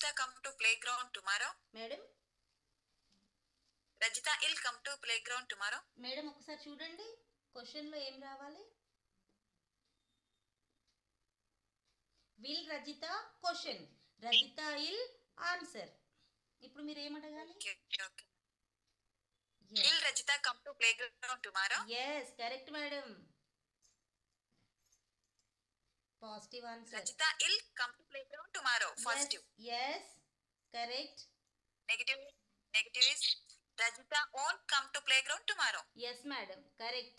Rajita come to playground tomorrow? Madam Rajita will come to playground tomorrow? Madam ఒకసారి చూడండి క్వశ్చన్లో ఏం రావాలి? Will Rajita question, Rajita will answer. ఇప్పుడు మీరు ఏమడగాలి? Okay. Will Rajita come to playground tomorrow? Yes, correct madam. Positive answer. Rajita will come to playground tomorrow. Positive. Yes, correct. Negative is Rajita won't come to playground tomorrow. Yes madam, correct.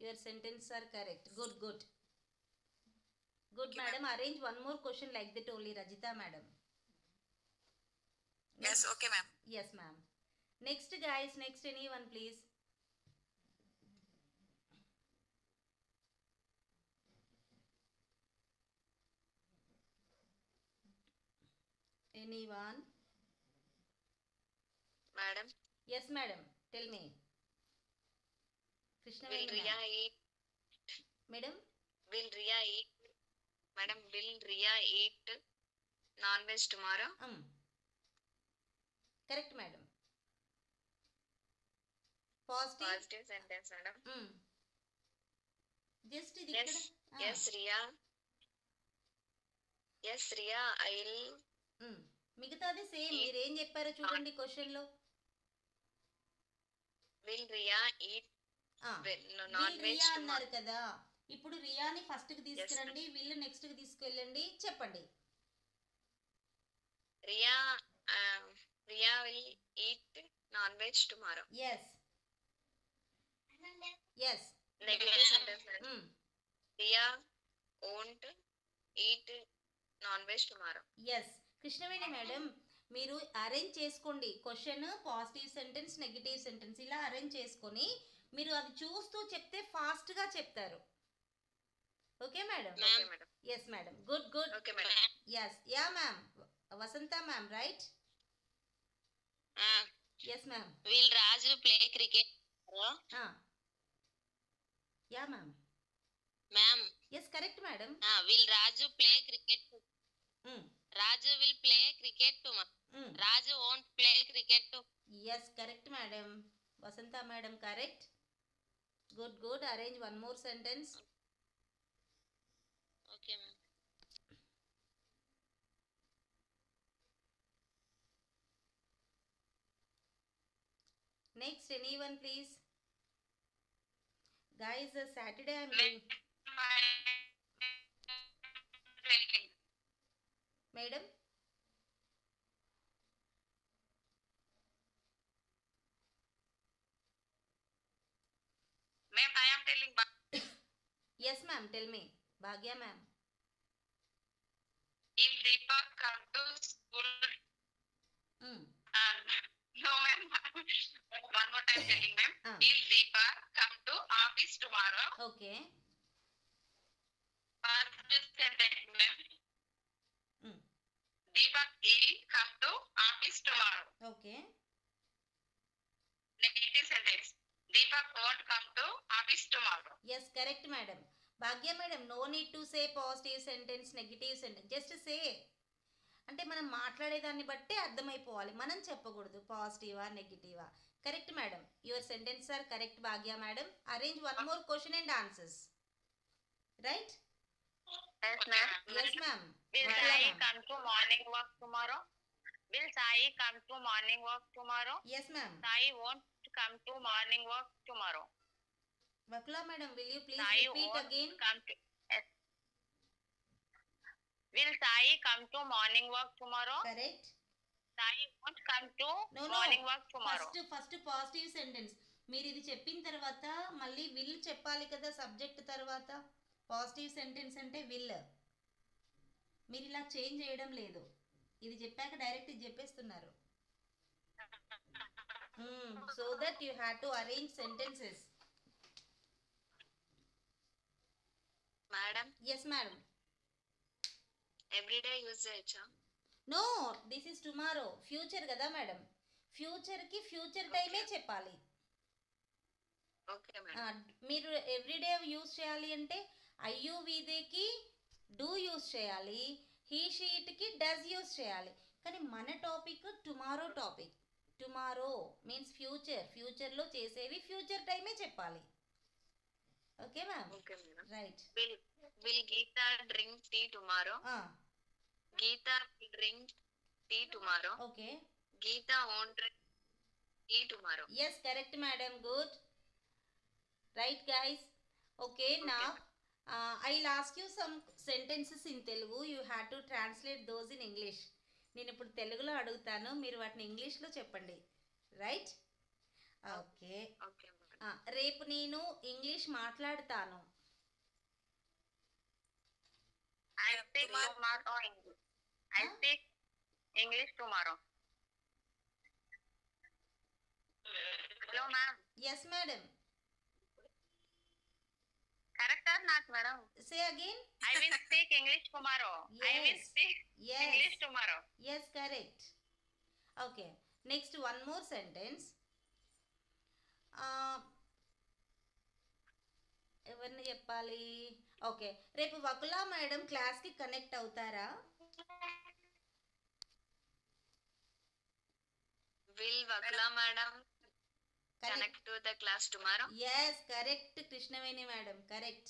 Your sentences are correct. Good. Good madam. Arrange one more question like that only, Rajita madam. Yes, okay ma'am. Yes ma'am. Next guys, next anyone please. Anyone? Madam. Yes madam, tell me. Krishna will Riya eat? Madam? Will Riya eat? Madam, will Riya eat non-veg tomorrow? Correct madam. Positive sentence madam. Just yes Riya I will. మిగతాది same, మీరు ఏం చెప్పారో చూడండి question లో. Will Riya eat Riya అన్నారు కదా, ఇప్పుడు రియాని first కి తీసుకురండి, విల్ నెక్స్ట్ కి తీసుకెళ్ళండి, చెప్పండి. Riya will eat non veg tomorrow. yes negative sentence. Riya won't eat non veg tomorrow. yes Krishnaveni madam, మీరు అరేంజ్ చేసుకోండి question, positive sentence, negative sentence ఇలా అరేంజ్ చేసుకొని మీరు అది చూస్తూ చెప్తే ఫాస్ట్ గా చెప్తారు. Okay madam? Yes madam. Good. Okay madam. Yes ya ma'am. Vasantha ma'am right? Yes ma'am. Will Raju play cricket? Ya ma'am. Ma'am. Yes correct madam. Will Raju play cricket? Raju will play cricket tomorrow. Raju won't play cricket tomorrow. Yes, correct madam. Vasanta madam, correct. Good. Arrange one more sentence. Okay ma'am. Next, anyone please. Guys, Saturday I'm doing. Madam? Ma'am, I am telling. Yes ma'am, tell me. Bhagya ma'am. If Deepak come to school. No ma'am. One more time telling ma'am. If Deepak come to office tomorrow. Okay. First sentence ma'am. Deepak will come to office tomorrow. Okay. Negative sentence. Deepak won't come to office tomorrow. Yes, correct madam. Bhagya madam, no need to say positive sentence, negative sentence. Just say. అంటే మనం మాట్లాడేదాన్ని బట్టి అర్థమైపోవాలి, మనం చెప్పకూడదు పాజిటివా నెగిటివా. Correct madam. Your sentence are correct Bhagya madam. Arrange one more question and answers. Right? Yes ma'am. Yes ma'am. Will Sai come to morning walk tomorrow? Will Sai come to morning walk tomorrow? Yes ma'am. Sai won't come to morning walk tomorrow. Vakula madam, will you please Sai repeat again? Yes. Will Sai come to morning walk tomorrow? Correct. Sai won't come to morning walk tomorrow. First positive sentence. మీరు ఇది చెప్పిన తర్వాత మళ్ళీ will చెప్పాలి కదా subject తర్వాత. Positive sentence అంటే will. మీరు ఇలా చేంజ్ చేయడం లేదు, ఇది చెప్పాక డైరెక్ట్ ఇది చెప్పేస్తున్నారు. So that you have to arrange sentences. Madam. Yes madam. Everyday use చేయొచ్చా? No, this is tomorrow. Future కదా మేడం, ఫ్యూచర్కి ఫ్యూచర్ టైమే చెప్పాలి. Okay madam. మీరు ఎవ్రీడే యూజ్ చేయాలి అంటే ఐయువిదేకి డూ యూజ్ చేయాలి, హీ షీట్కి డస్ యూజ్ చేయాలి. కానీ మన topic tomorrow topic. Tomorrow means future. ఫ్యూచర్లో చేసేవి ఫ్యూచర్ టైమే చెప్పాలి. Okay ma'am? Okay madam. Right. Will Geeta drink tea tomorrow? Geeta will drink tea tomorrow. Okay. Geeta won't drink tea tomorrow. Yes, correct madam. Good. Right guys. Okay, now I'll ask you some sentences in Telugu. You have to translate those in English. నేను ఇప్పుడు తెలుగులో అడుగుతాను, మీరు వాటిని ఇంగ్లీష్లో చెప్పండి. Right? Okay. రేపు నేను ఇంగ్లీష్ మాట్లాడతాను. I speak English tomorrow. Hello ma'am. Yes madam. Correct or not madam? Say again. I will speak English tomorrow. Yes. I will speak English tomorrow. Yes, correct. Okay. Next, one more sentence. ఎవరిని చెప్పాలి? Okay. రేపు వకులా madam క్లాస్కి connect అవుతారా? Will Vakula madam connect to the class tomorrow? Yes, correct Krishnaveni madam, correct.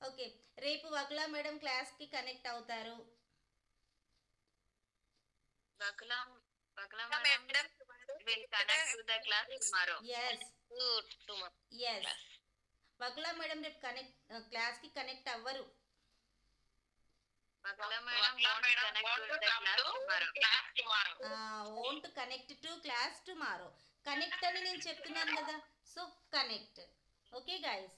Okay. రేపు వకులా madam క్లాస్కి connect అవుతారు. Vakula madam will connect to the class tomorrow. Yes. Tomorrow. Yes. Vakula madam రేపు క్లాస్కి connect అవ్వరు. Vakula madam won't connect to the class tomorrow. Won't connect to class tomorrow. Connect అని నేను చెప్తున్నాను కదా, సో కనెక్ట్. Okay guys.